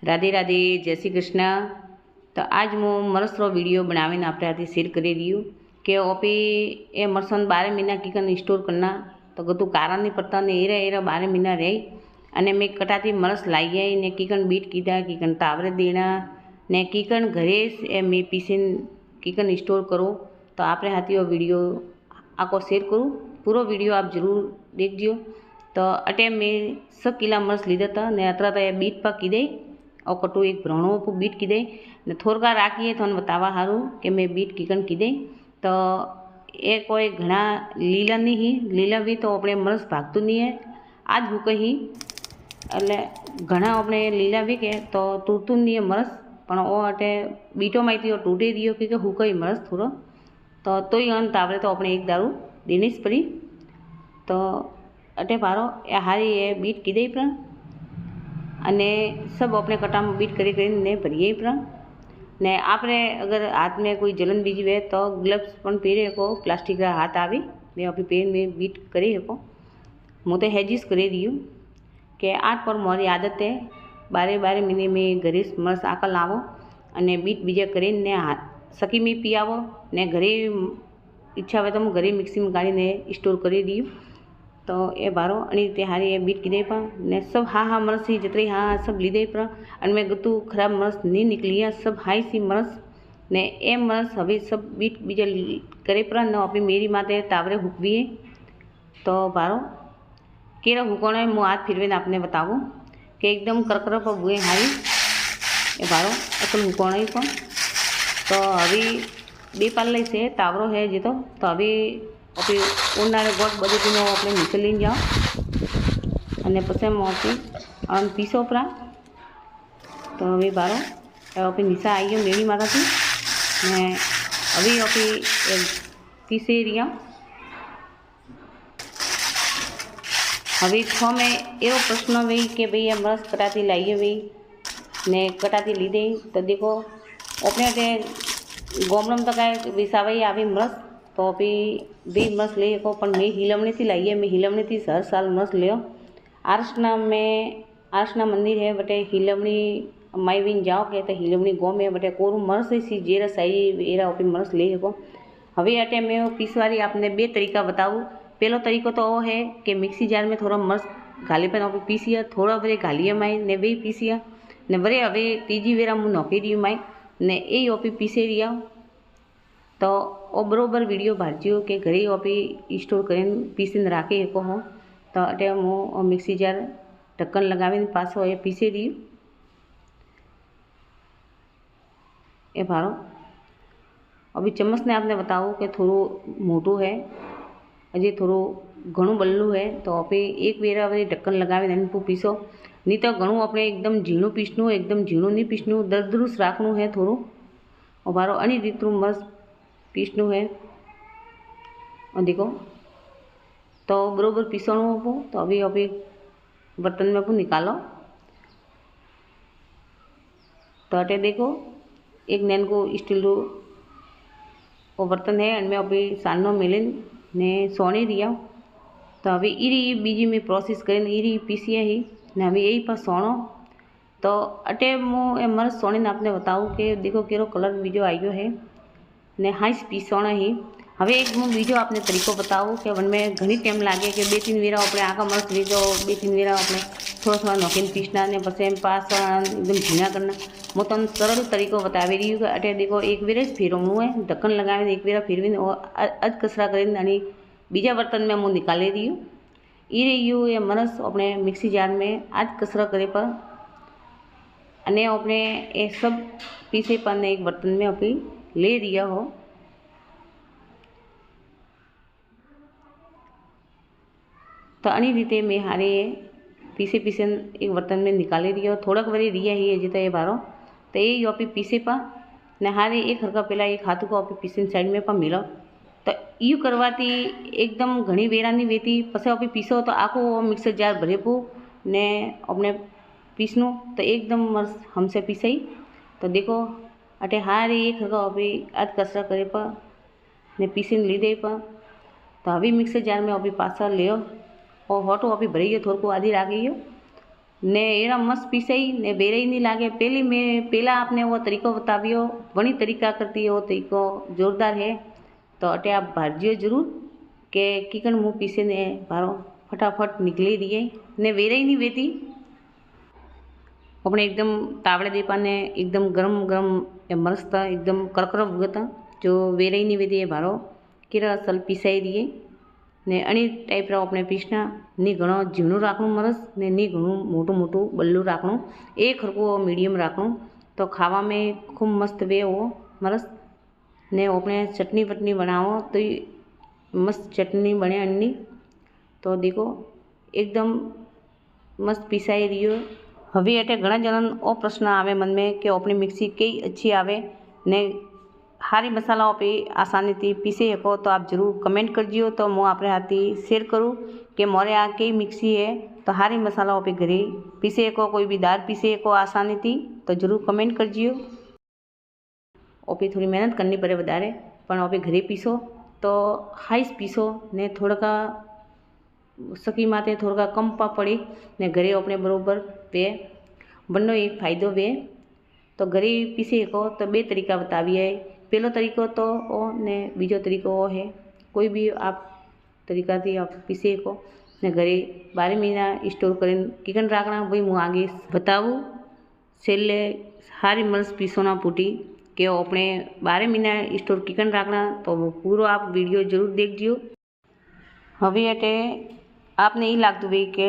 राधे राधे, जय श्री कृष्ण। तो आज मु मरस रो वीडियो बनावीने आपणे हाथे शेर करी रही कि ओपी ए मरसन 12 महीना कीकन स्टोर करना तो गतु कारण नहीं पड़ता ने एरा 12 महीना रही अने मैं कटाती मरस लाई आई ने कीकन बीट कीधा कीकन तावरे देना ने कीकन घरे ए मैं पीसीन कीकन स्टोर करो। तो आपणे हाथे वीडियो आको शेर करूँ, पूरो वीडियो आप जरूर देखजो। तो अटे मैं 100 किला मरस लीधा था ने अतरा तो बीट पा कीधे और कटु एक भ्रणो बीट कीधे ने थोड़ा राखीए तो बतावा हारूँ कि मैं बीट कीकन कीधे। तो ए कोई घना लीला नहीं ही लीला भी तो अपने मरस भागतु नहीं है आज हुक ही एटले घना अपने लीला भी के तो तूटतु नहीं है मरस पण ओ अटे बीटो माहिती तूटे दियो कि हुकई मरस थोड़ो तो अंत आवड़े तो अपने एक दारू देनी ज पड़ी। तो अटे पारो ए हारी ए बीट कीधे पण अने सब अपने कटा में बीट करी भरीए पण ने आपने अगर हाथ में कोई जलन बीजी है तो ग्लव्स पण पहरे को प्लास्टिक का हाथ आवी मैं अपनी पेन में बीट करी सको। हूँ तो हेजिस करी रही हूँ कि आज पर मारी आदत है 12 महीने में घरे मरस आकल आवो अने बीट बीजा करीने हाथ सकी में पियावो ने घरे इच्छा हो तो मैं घरे मिक्सी में काढ़ीने स्टोर करी दी। तो ए बारो अनी रीते हारी ए बीट कीधे पण ने सब हाँ मरस ही जतरी हाँ सब लीधे पण अने मैं गतु खराब मरस नहीं निकली सब हाई सी मरस ने ए मरस हवे सब बीट बीजा करे पण न अपनी मेरी माते तावरे हुकवीए। तो बारो केरा हुकोणे मु हाथ फिरवीने आपने बतावूँ कि एकदम करकर पर बुए हारी ए बारो असल हुकोणे पण तो हवी 2 पाल से तावरो है जी तो हवी अपनी उन्हाळे गोट बधुनो अपने नीचे लीने जाओ अने पछी अपनी पीसो परा। तो हवे बारो अपनी नीचा आई गयो मेरी माता थी ने हवी अपनी पीसे रिया। हवे छो में एवो प्रश्न वही कि भाई मरस कटाती लाइए भाई ने कटाती लीधे तो देखो अपने गोमड़म तो कहीं विसावाई आवी मरस तो अभी भी मरस ले को पण मैं हिलमणी थी लाइए मैं हिलमणी थी हर साल मरस लियो। आरसना में आरसना मंदिर है बटे हिलमणी माई बीन जाओ के तो हिलमणी गोम है बटे कोरू मरस सी जेरा सही एरा अपनी मरस ले सको। हवे अटे मैं पीसवारी आपने 2 तरीका बताऊँ। पहलो तरीको तो वो है कि मिक्सी जार में थोड़ा मरस घाली पर आप पीसिया थोड़ा वरे घालिए माई ने वे पीसिया ने वरे हवे तीजी वेरा मुँ नोकी रही माई ने ए ओपी पीसे रिया। तो ओ बरोबर वीडियो भारजो कि घरे ओपी स्टोर करीने पीसीने राखी सको हो। तो अटे हूँ मिक्सी जार ढक्कन लगावीने पाछो ए पीसे रही ए भारो। अभी चम्मच ने आपने बताऊँ कि थोड़ो मोटू है हजी थोड़ो घणु बल्लू है तो आपे एक वेरा वे ढक्कन लगावीने पीसो नहीं तो घणु अपने एकदम झीणु पीसनु एकदम झीणु नहीं पीसनु दरदरूस राखनु है थोड़ो और बारो अनी रीतनु मस्त पीसनु है और देखो तो बरोबर पीसणु हो। तो अभी अभी बर्तन में अपन निकालो तो अटे देखो एक नैन को स्टील रो वो बर्तन है अनमें अभी सानो मिलन ने सोनी दिया। तो अभी इरी बीजी में प्रोसेस करीने इरी पीसिया ही ने अभी यही पर सोनो। तो अटे मु मरस सोनी ने आपने बताऊँ कि देखो केरो कलर बीजो आई गयो है ने हाइस पीसोना ही। हवे एक हूँ बीजो आपने तरीको बताऊँ कि वन में घनी टाइम लगे कि 2-3 वेरा अपने आखा मरस लीजो 2-3 वेरा अपने थोड़ा नोकीने पीसना ने पछी पास एकदम झीणा करना। मैं तमने सरल तरीको बतावी रही हूँ कि अटे देखो एक वेरे ज फेरवणु है ढक्कन लगावीने एक वेरा फेरवीने अध कसरा करीने अने बीजा बर्तन में मुँ निकाली रही हूँ। ई रही हूँ ये मरस अपने मिक्सी जार में आज कसरा करे पर अने अपने ये सब पीसे पर एक बर्तन में अपनी ले दिया हो। तो अनी रीते मैं हारे पीसे एक बर्तन में निकाली रही हो थोड़क वरी रिया ही है जी तो ये बारो तो ये अपनी पीसे पा ने हारे एक हरका पहला एक हाथ को अपनी पीसीने साइड में पा मिलो। तो यू करवाती एकदम घनी वेरा नहीं वेती पछे अपनी पीसो तो आखो मिक्सर जार भरे पू ने अपने पीसनु तो एकदम मस्त हमसे पीसाई। तो देखो अटे हारी एक हरका अभी आज कसरा करे पा ने पीसीने लीधे पा। तो अभी मिक्सर जार में अभी पासा लियो और होटो अभी भरी गयो थोड़ा को आधी राखी गयो ने एरा मस्त पीसाई ने बेराई नहीं लागे। पहला आपने वो तरीको बतावियो, वही तरीका करती है, वो तरीको जोरदार है। तो अटे आप भाजियो जरूर के किकन मुँह पीसे ने भारो फटाफट निकली दिए ने वेराई नहीं वेती। अपने एकदम तावड़े दीपा ने एकदम गरम गरम मस्त एकदम करकर उगता जो वेराई नहीं वेती है भारो किरा असल पीसाई दिए ने अणी टाइप रा अपने पीसना नी घणो झीणुं राखणुं मरस ने नी घणुं मोटुं मोटुं बल्लू राखणुं, एक हरखुं मीडियम राखणुं तो खावा में खूब मस्त वे वो मरस ने अपने चटनी वटनी बनावो तो मस्त चटनी बने अन्नी। तो देखो एकदम मस्त पीसाई रही। हवे एटे घणा जन ओ प्रश्न आवे मन में कि अपनी मिक्सी कई अच्छी आवे ने हारी मसालाओं पे आसानी थी पीसे सको। तो आप जरूर कमेंट करजियो तो मैं अपने हाथी शेयर करूँ कि मोरे आ कई मिक्सी है तो हारी मसालाओं पे घरे पीसे सको, कोई भी दाल पीसे सको आसानी थी। तो जरूर कमेंट करजियो। ओपी थोड़ी मेहनत करनी पड़े वधारे पण ओपी घरे पीसो तो हाईस पीसो ने थोड़ा सकी माते थोड़ा कम पा पड़ी ने घरे अपने बरोबर वे बनो एक फायदो वे। तो घरे पीसे सको तो बे तरीका बताविए। पहलो तरीको तो ओ ने बीजो तरीको ओ है, कोई भी आप तरीका थी आप पीसे सको ने घरे 12 महीना स्टोर करीने किकन राखना वही मैं आगे बताऊँ। छेल्ले हारी मर्च पीसोना फूटी कि अपने 12 महीना स्टोर किकन राखना तो वो पूरा आप वीडियो जरूर देखजियो। हवे एटे आपने ये लगतु भाई कि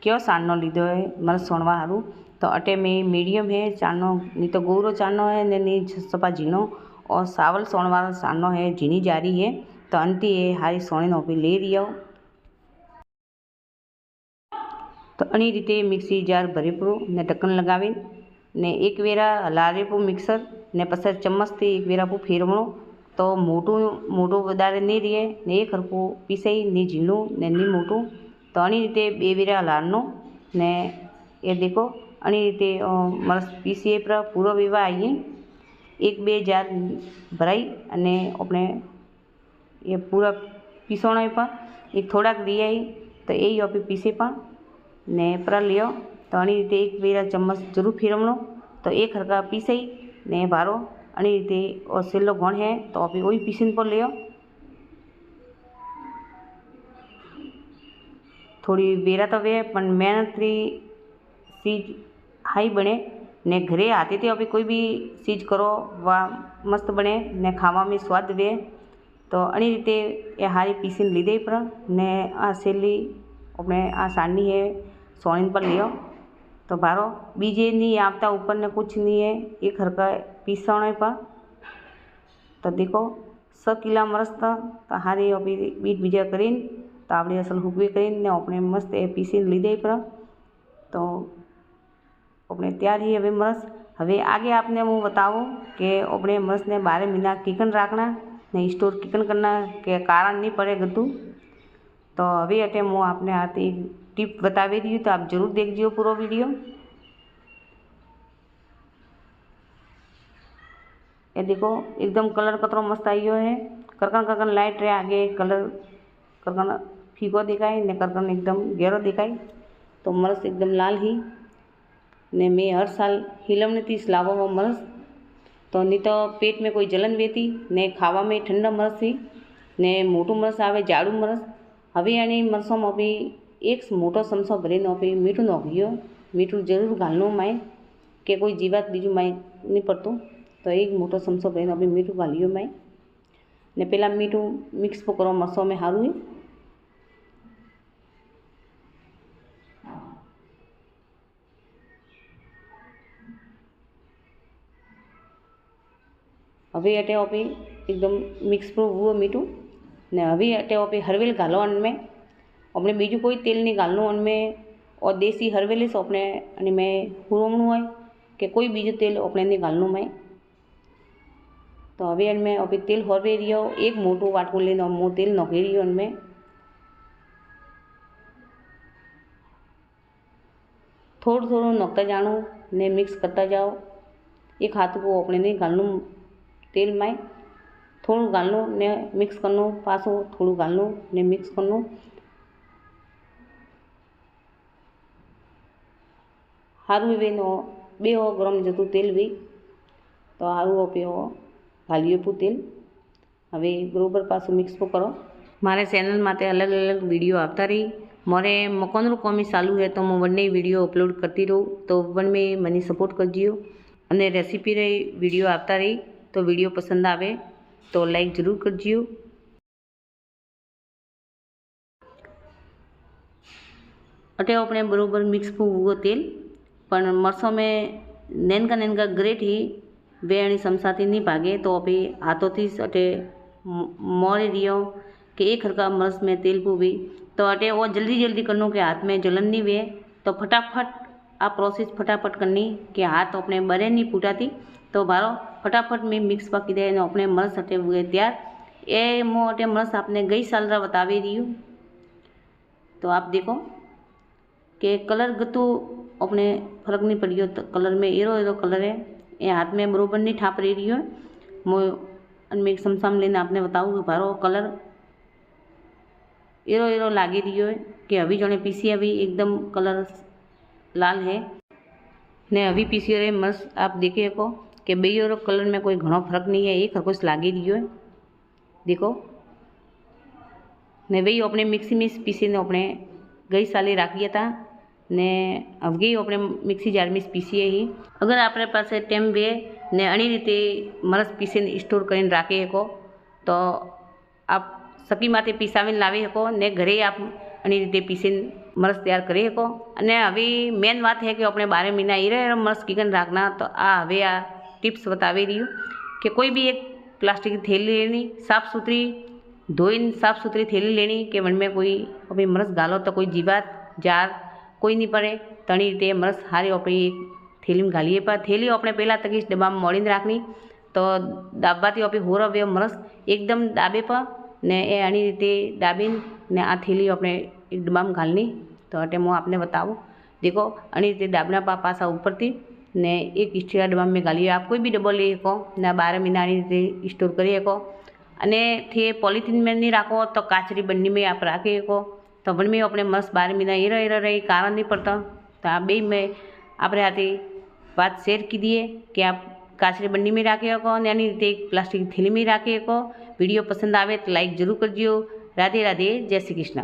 क्यों चाणनो लीधो है मर्च सोणवा हारू। तो अटे में मीडियम है चाणनो, नहीं तो गोरो चाणनो है ने नहीं सपा झीणो और सावल सोण वाला चाणनो है झीणी जारी है। तो अंती है हारी सोणी नो भी ले रियो। तो अनी रीते मिक्सी जार भरी पड़ो ने ढक्कन लगावी ने एक वेरा हलावे पो मिक्सर ने पछी चम्मच थी एक वेरा पो फेरवणो तो मोटू वधारे नहीं रहे ने एक हरखुं पीसाई नी झीणुं ने नी मोटू। तो अनी रीते बे वेरा हलावनो ने ये देखो अनी रीते मर्च पीसीए पर पूरो वेवा आईए एक बे जार भराई अने अपने ये पूरा पीसोणा पर एक थोड़ा दी आई तो यही आप पीसे पा ने पर लियो। तो अनी रीते एक वेरा चम्मच जरूर फेरवणो तो एक हरका पीसाई ने भारो अनी रीते और सेलो घण है तो आप वही पीसीने पर लियो। थोड़ी वेरा तो वे पण मेहनत री चीज हाई बने ने घरे आती थी। अभी कोई भी चीज करो वह मस्त बने ने खावा में स्वाद वे। तो अनी रीते ये हारी पीसीने लीधे पर ने आ सेली अपने आ सानी है सोनी पर लियो। तो भारो बीजे नहीं आता ऊपर ने कुछ नहीं है एक हरका पीसण पर। तो देखो 100 किला मरच तो हारी अभी बीज बीजा करीन तो आपणे असल हुकवी करीने अपने मस्त ए पीसीने लीधे पर। तो अपने तैयार ही हवे मरच। हवे आगे आपने मैं बताऊँ कि अपने मरच ने 12 महीना किकन राखना ने स्टोर किकन करना के कारण नहीं पड़े गतू। तो हवे अटे मैं आपने हाथ एक टिप बतावी दी तो आप जरूर देखियो पूरा वीडियो। ये देखो एकदम कलर कतरो मस्त आइयो है। करकन करकन लाइट रे आगे कलर करकन फीको दिखाई ने करकन एकदम गहरो दिखाई। तो मरच एकदम लाल ही ने मैं हर साल हिलमने तीस लावो वो मरच। तो नहीं तो पेट में कोई जलन वेती ने खावा में ठंडा मरच थी ने मोटू मरच आवे जाड़ू मरच। हवे आनी मरचों में भी एक मोटो चमचो भरीने अभी मीठू नोखियो। मीठू जरूर घालनो माए कि कोई जीवात बीजू माए नहीं पड़तो। तो एक मोटो चमचो भरीने अभी मीठू घालियो माए ने पहला मीठू मिक्स करो मरचों में हारू है। हवे अटे अभी एकदम मिक्स पर हुआ मीठू ने हवे अटे अभी हरवेल घालो उनमें अपने बीजू कोई तेल नहीं घालनो उनमें और देसी हरवेल से अपने अने में हुरोमणु है कि कोई बीजू तेल अपने नहीं घालनो में। तो हवे इनमें अभी तेल हरवे रियो एक मोटू वाटकू लेने मो तेल नोखी रियो उनमें। थोड़ा थोड़ा नोखता जानो ने मिक्स करता जाओ। एक हाथ को अपने नहीं घालनो तेल में थोड़ा घालनो ने मिक्स करनो पासो थोड़ा घालनो ने मिक्स करनो। સારું એવેનો 200 ગ્રામ જેટલું તેલ વે તો સારું આપે ઘાલ્યું પૂ તેલ હવે બરોબર પાછું મિક્સ કરો। મારે ચેનલ માટે અલગ અલગ વિડીયો આવતા રહી મારે મકાનનું કામ ચાલू है तो मैं બંને વિડીયો અપલોડ કરતી રહું તો વન में મને સપોર્ટ કરજો અને રેસીપી રહી વિડીયો આવતા રહી તો વિડીયો પસંદ આવે तो लाइक जरूर करजो। अटे अपने बरोबर मिक्स हुआ तेल पण मरसों में नैनका नैनका ग्रेट ही वे समसाती नहीं भागे तो अभी हाथों थी अटे मोड़े दियो कि एक हरका मरस में तेल पूवी तो अटे वो जल्दी जल्दी करनो कि हाथ में जलन नहीं वे तो फटाफट आ प्रोसेस फटाफट करनी कि हाथ अपने बरे नहीं फूटाती तो बारो फटाफट में मिक्स पकी दे अपने मरस अटे हुए तैयार। ए मो अटे मरस आपने गई साल रा बतावी रही हूँ तो आप देखो कि कलर गतु अपने फर्क नहीं पड़ियो तो कलर में एरो एरो कलर है ये हाथ में बरोबर नहीं ठाप रही हो मो में एक समसाम लेने आपने बताऊँ कि भारो कलर एरो एरो लागी रही है कि अभी जने पीसी अभी एकदम कलर लाल है ने अभी पीसी रहे मस्त आप देखिए को कि बेरो कलर में कोई घणो फर्क नहीं है एक हरकोश लागी रही है देखो ने वही अपने मिक्सी में पीसी ने अपने गई साले राखिए था ने अब गई अपने मिक्सी जार में पीसीए ही अगर अपने पास टाइम वे ने अणी रीते मरस पीसी स्टोर कर राखी सको तो आप सकी माथे पीसावीने लावी सको ने घरे आप अणी रीते पीसी मरस तैयार करी सको। अने हवे मेन बात है कि अपने 12 महीना एरे मरस किकन राखना तो आ हवे आ टिप्स बतावी रही हूँ कि कोई भी एक प्लास्टिक की थैली लेनी साफ सुथरी धोईन साफ सुथरी थैली लेनी कि मन में कोई अभी मरस गालो तो कोई जीवात जार कोई नहीं पड़े तणी रीते मरस हारी अपनी एक थैली में घालीए पर थैली अपने पहला तक इस डब्बा में मोड़ीने राखनी तो दाबवाथी अपनी होर वे मरस एकदम दाबे पर ने ए अणी रीते दाबीन ने आ थैली अपने एक डब्बा में घालनी तो अटे मैं आपने बताऊँ देखो अणी रीते दाबना पासा ऊपर थी ने एक स्टील डब्बा में घालिए आप कोई भी डब्बो ले सको ने 12 महीना रीते स्टोर करी सको अने थे पॉलिथीन में नहीं राखो तो काचरी बन्नी में आप राखी सको तो बन में अपने मस्त 12 महीना एरा एरा रही कारण नहीं पड़ता तो आ बे में आपणे हाथे बात शेर की दिए कि आप काचरी बन्नी में राखी सको ने आनी रीते प्लास्टिक थैली में राखी सको। वीडियो पसंद आवे तो लाइक जरूर करजो। राधे राधे, जय श्री कृष्ण।